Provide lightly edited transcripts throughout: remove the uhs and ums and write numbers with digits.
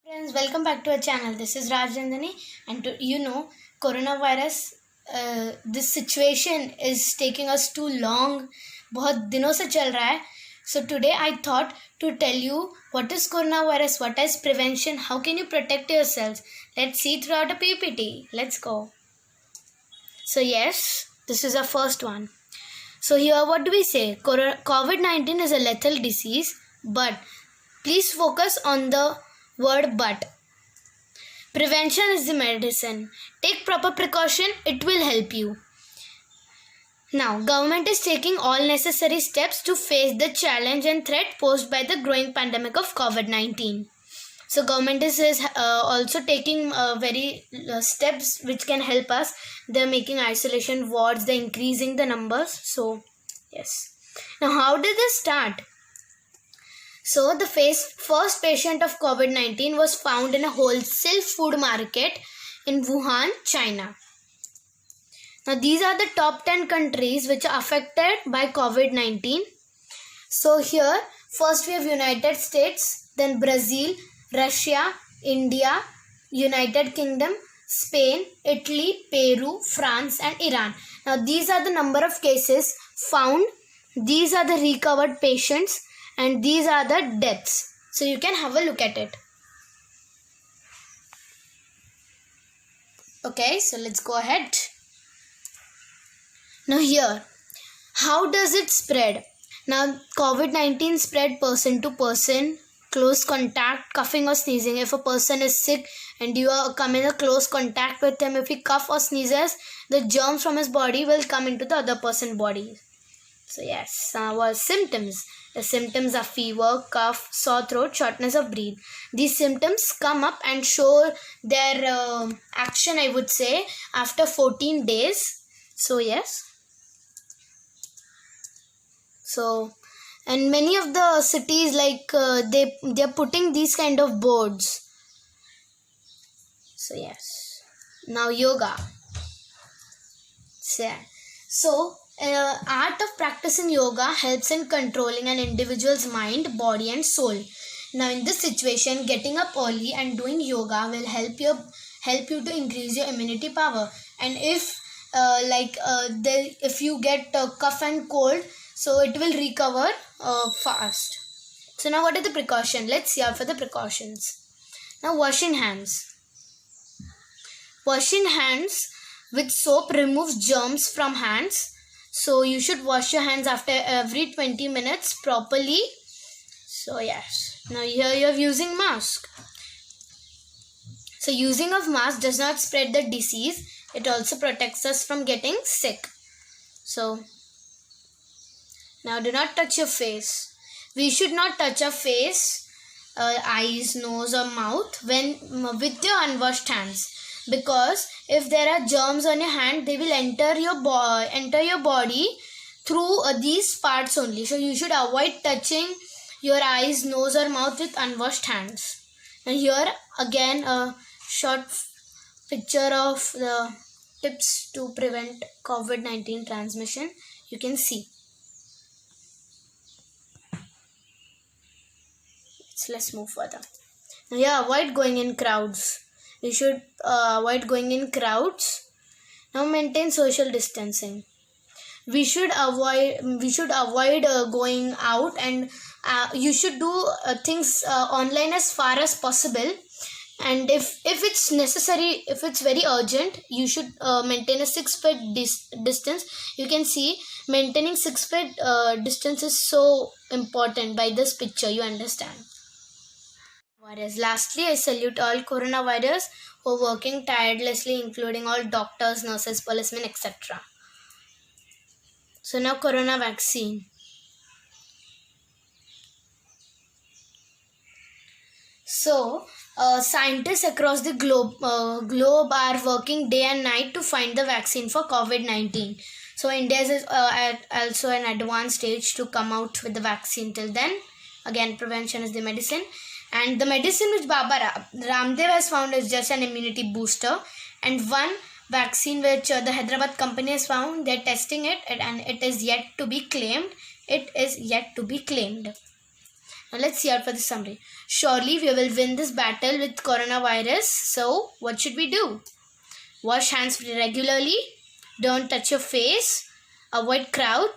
Friends, welcome back to our channel. This is Rajandani, and coronavirus. This situation is taking us too long. बहुत दिनों से चल रहा है. So today I thought to tell you what is coronavirus, what is prevention, how can you protect yourselves. Let's see throughout a PPT. Let's go. So yes, this is our first one. So here what do we say? COVID-19 is a lethal disease, but please focus on the word but. Prevention is the medicine. Take proper precaution, it will help you. Now, government is taking all necessary steps to face the challenge and threat posed by the growing pandemic of COVID-19. So, government is also taking very steps which can help us. They're making isolation wards, they're increasing the numbers. So, yes. Now, how did this start? So, the first patient of COVID-19 was found in a wholesale food market in Wuhan, China. Now, these are the top 10 countries which are affected by COVID-19. So, here, first we have United States, then Brazil, Russia, India, United Kingdom, Spain, Italy, Peru, France and Iran. Now, these are the number of cases found. These are the recovered patients. And these are the deaths. So you can have a look at it. Okay, so let's go ahead. Now here, how does it spread? Now COVID-19 spread person to person, close contact, coughing or sneezing. If a person is sick and you are come in a close contact with him, if he cough or sneezes, the germs from his body will come into the other person's body. So yes, our symptoms. The symptoms are fever, cough, sore throat, shortness of breath. These symptoms come up and show their action, I would say, after 14 days. So yes. So, and many of the cities like they're putting these kind of boards. So yes. Now yoga. So art of practicing yoga helps in controlling an individual's mind, body and soul. Now in this situation, getting up early and doing yoga will help you to increase your immunity power. And if if you get cough and cold, so it will recover fast. So now what are the precautions? Let's see out for the precautions. Now washing hands. Washing hands with soap removes germs from hands. So you should wash your hands after every 20 minutes properly. So yes. Now here you are using mask. So using of mask does not spread the disease. It also protects us from getting sick. So now do not touch your face. We should not touch our face, eyes, nose or mouth with your unwashed hands. Because if there are germs on your hand, they will enter your body through these parts only. So you should avoid touching your eyes, nose or mouth with unwashed hands. And here again a short picture of the tips to prevent COVID-19 transmission. You can see. So let's move further. Now here, avoid going in crowds. You should avoid going in crowds. Now maintain social distancing. We should avoid going out, and you should do things online as far as possible. And if it's necessary, if it's very urgent, you should maintain a 6 feet distance. You can see maintaining 6 feet distance is so important. By this picture you understand. Lastly, I salute all coronavirus who are working tirelessly, including all doctors, nurses, policemen, etc. So now corona vaccine. So scientists across the globe are working day and night to find the vaccine for COVID-19. So India is also an advanced stage to come out with the vaccine. Till then, again, prevention is the medicine. And the medicine which Baba Ramdev has found is just an immunity booster. And one vaccine which the Hyderabad company has found, they are testing it and it is yet to be claimed. Now let's see out for the summary. Surely we will win this battle with coronavirus. So what should we do? Wash hands regularly. Don't touch your face. Avoid crowd.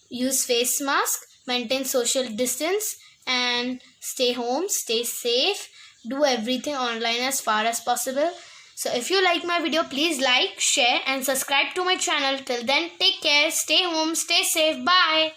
Use face mask. Maintain social distance. And stay home. Stay safe. Do everything online as far as possible. So if you like my video, please like, share and subscribe to my channel. Till then, take care. Stay home. Stay safe. Bye.